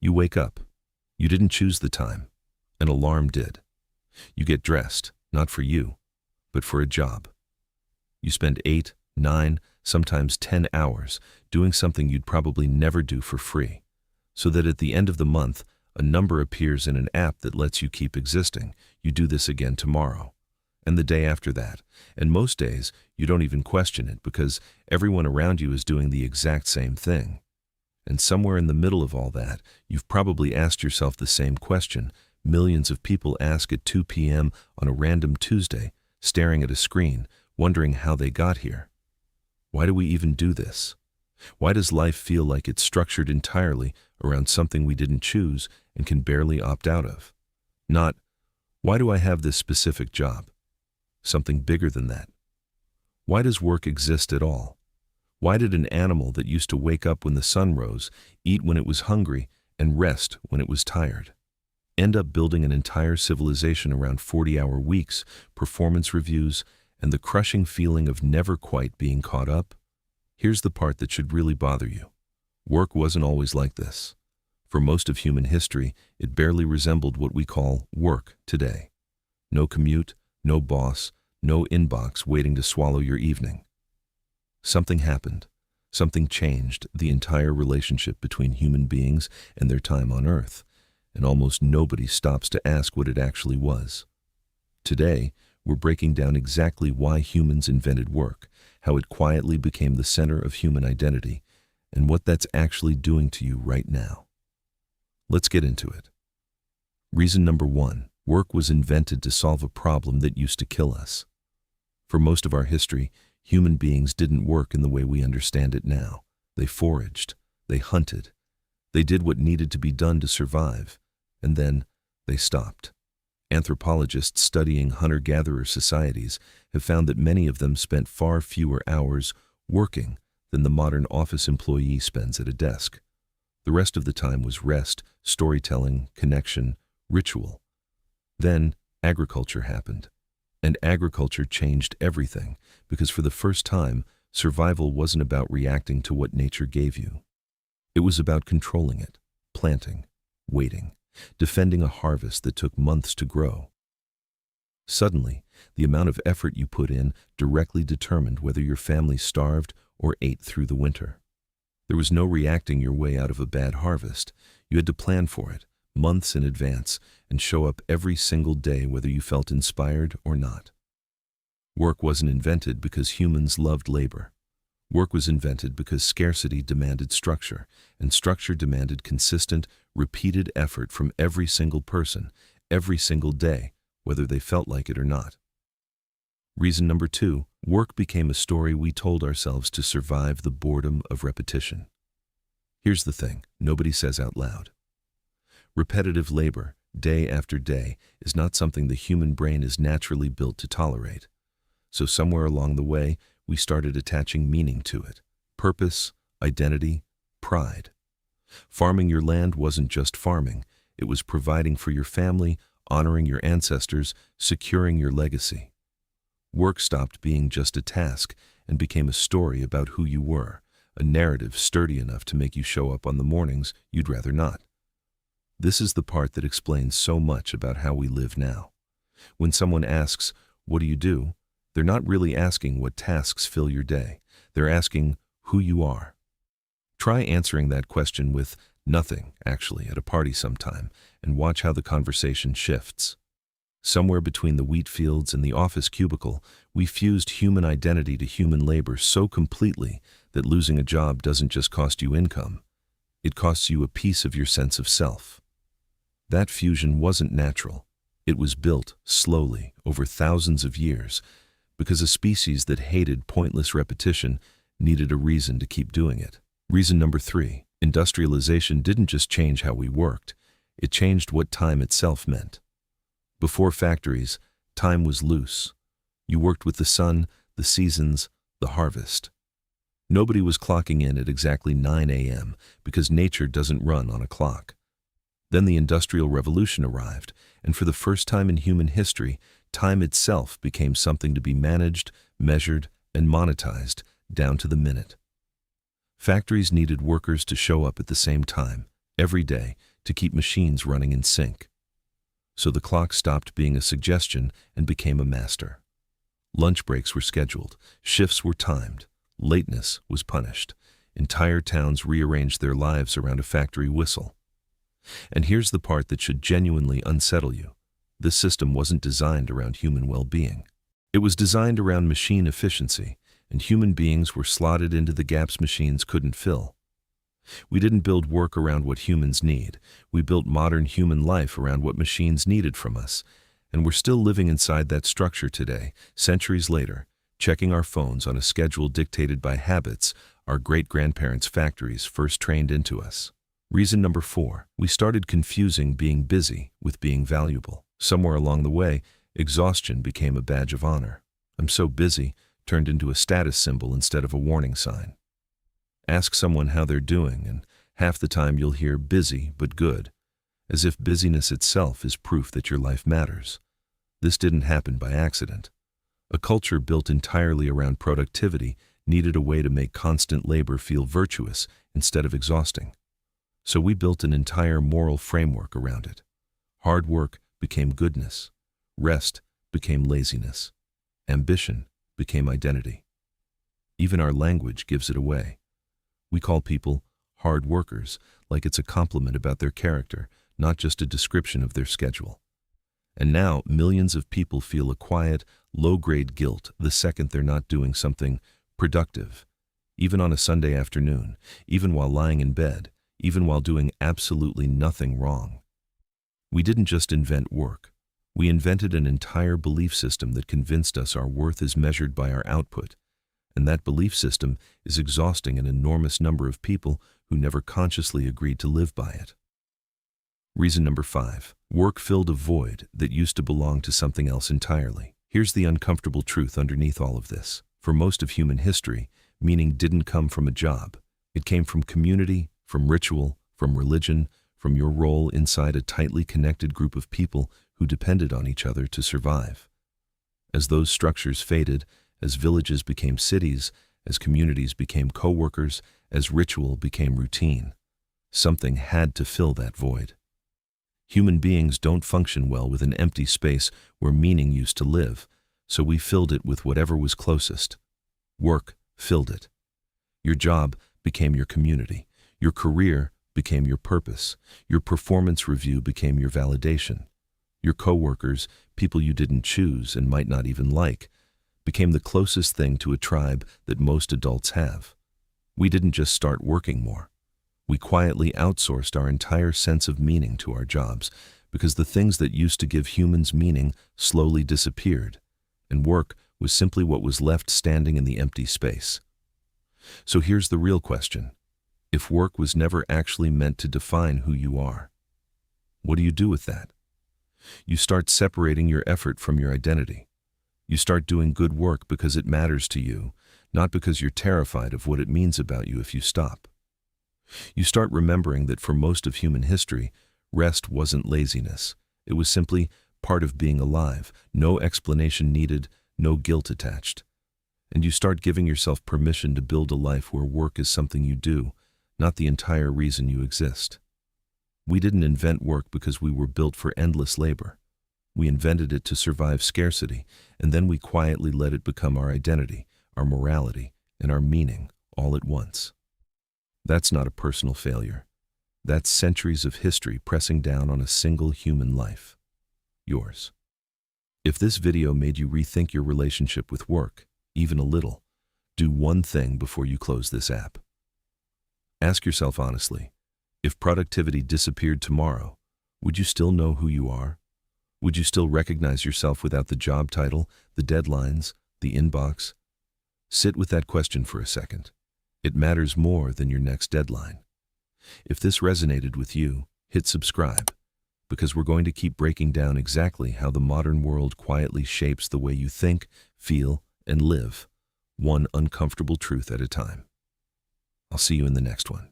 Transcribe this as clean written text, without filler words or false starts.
You wake up. You didn't choose the time. An alarm did. You get dressed, not for you, but for a job. You spend 8, 9, sometimes 10 hours doing something you'd probably never do for free, so that at the end of the month, a number appears in an app that lets you keep existing. You do this again tomorrow, and the day after that, and most days you don't even question it because everyone around you is doing the exact same thing. And somewhere in the middle of all that, you've probably asked yourself the same question millions of people ask at 2 p.m. on a random Tuesday, staring at a screen, wondering how they got here. Why do we even do this? Why does life feel like it's structured entirely around something we didn't choose and can barely opt out of? Not, why do I have this specific job? Something bigger than that. Why does work exist at all? Why did an animal that used to wake up when the sun rose, eat when it was hungry, and rest when it was tired, end up building an entire civilization around 40-hour weeks, performance reviews, and the crushing feeling of never quite being caught up? Here's the part that should really bother you. Work wasn't always like this. For most of human history, it barely resembled what we call work today. No commute, no boss, no inbox waiting to swallow your evening. Something happened. Something changed the entire relationship between human beings and their time on Earth, and almost nobody stops to ask what it actually was. Today, we're breaking down exactly why humans invented work, how it quietly became the center of human identity, and what that's actually doing to you right now. Let's get into it. Reason number 1, work was invented to solve a problem that used to kill us. For most of our history, human beings didn't work in the way we understand it now. They foraged, they hunted, they did what needed to be done to survive, and then they stopped. Anthropologists studying hunter-gatherer societies have found that many of them spent far fewer hours working than the modern office employee spends at a desk. The rest of the time was rest, storytelling, connection, ritual. Then agriculture happened. And agriculture changed everything because for the first time, survival wasn't about reacting to what nature gave you. It was about controlling it, planting, waiting, defending a harvest that took months to grow. Suddenly, the amount of effort you put in directly determined whether your family starved or ate through the winter. There was no reacting your way out of a bad harvest. You had to plan for it, months in advance, and show up every single day whether you felt inspired or not. Work wasn't invented because humans loved labor. Work was invented because scarcity demanded structure, and structure demanded consistent, repeated effort from every single person, every single day, whether they felt like it or not. Reason number 2, work became a story we told ourselves to survive the boredom of repetition. Here's the thing nobody says out loud. Repetitive labor, day after day, is not something the human brain is naturally built to tolerate. So somewhere along the way, we started attaching meaning to it. Purpose, identity, pride. Farming your land wasn't just farming. It was providing for your family, honoring your ancestors, securing your legacy. Work stopped being just a task and became a story about who you were, a narrative sturdy enough to make you show up on the mornings you'd rather not. This is the part that explains so much about how we live now. When someone asks, "What do you do?" they're not really asking what tasks fill your day. They're asking who you are. Try answering that question with nothing, actually, at a party sometime, and watch how the conversation shifts. Somewhere between the wheat fields and the office cubicle, we fused human identity to human labor so completely that losing a job doesn't just cost you income. It costs you a piece of your sense of self. That fusion wasn't natural. It was built slowly over thousands of years because a species that hated pointless repetition needed a reason to keep doing it. Reason number 3, industrialization didn't just change how we worked, it changed what time itself meant. Before factories, time was loose. You worked with the sun, the seasons, the harvest. Nobody was clocking in at exactly 9 a.m. because nature doesn't run on a clock. Then the Industrial Revolution arrived, and for the first time in human history, time itself became something to be managed, measured, and monetized down to the minute. Factories needed workers to show up at the same time, every day, to keep machines running in sync. So the clock stopped being a suggestion and became a master. Lunch breaks were scheduled, shifts were timed, lateness was punished. Entire towns rearranged their lives around a factory whistle. And here's the part that should genuinely unsettle you. This system wasn't designed around human well-being. It was designed around machine efficiency, and human beings were slotted into the gaps machines couldn't fill. We didn't build work around what humans need. We built modern human life around what machines needed from us. And we're still living inside that structure today, centuries later, checking our phones on a schedule dictated by habits our great-grandparents' factories first trained into us. Reason number 4, we started confusing being busy with being valuable. Somewhere along the way, exhaustion became a badge of honor. "I'm so busy" turned into a status symbol instead of a warning sign. Ask someone how they're doing, and half the time you'll hear busy but good, as if busyness itself is proof that your life matters. This didn't happen by accident. A culture built entirely around productivity needed a way to make constant labor feel virtuous instead of exhausting. So we built an entire moral framework around it. Hard work became goodness. Rest became laziness. Ambition became identity. Even our language gives it away. We call people hard workers like it's a compliment about their character, not just a description of their schedule. And now millions of people feel a quiet, low-grade guilt the second they're not doing something productive, even on a Sunday afternoon, even while lying in bed, even while doing absolutely nothing wrong. We didn't just invent work. We invented an entire belief system that convinced us our worth is measured by our output. And that belief system is exhausting an enormous number of people who never consciously agreed to live by it. Reason number 5, work filled a void that used to belong to something else entirely. Here's the uncomfortable truth underneath all of this. For most of human history, meaning didn't come from a job. It came from community, from ritual, from religion, from your role inside a tightly connected group of people who depended on each other to survive. As those structures faded, as villages became cities, as communities became co-workers, as ritual became routine, something had to fill that void. Human beings don't function well with an empty space where meaning used to live, so we filled it with whatever was closest. Work filled it. Your job became your community. Your career became your purpose. Your performance review became your validation. Your co-workers, people you didn't choose and might not even like, became the closest thing to a tribe that most adults have. We didn't just start working more. We quietly outsourced our entire sense of meaning to our jobs because the things that used to give humans meaning slowly disappeared, and work was simply what was left standing in the empty space. So here's the real question. If work was never actually meant to define who you are, what do you do with that? You start separating your effort from your identity. You start doing good work because it matters to you, not because you're terrified of what it means about you if you stop. You start remembering that for most of human history, rest wasn't laziness. It was simply part of being alive, no explanation needed, no guilt attached. And you start giving yourself permission to build a life where work is something you do, not the entire reason you exist. We didn't invent work because we were built for endless labor. We invented it to survive scarcity, and then we quietly let it become our identity, our morality, and our meaning all at once. That's not a personal failure. That's centuries of history pressing down on a single human life. Yours. If this video made you rethink your relationship with work, even a little, do one thing before you close this app. Ask yourself honestly, if productivity disappeared tomorrow, would you still know who you are? Would you still recognize yourself without the job title, the deadlines, the inbox? Sit with that question for a second. It matters more than your next deadline. If this resonated with you, hit subscribe, because we're going to keep breaking down exactly how the modern world quietly shapes the way you think, feel, and live, one uncomfortable truth at a time. I'll see you in the next one.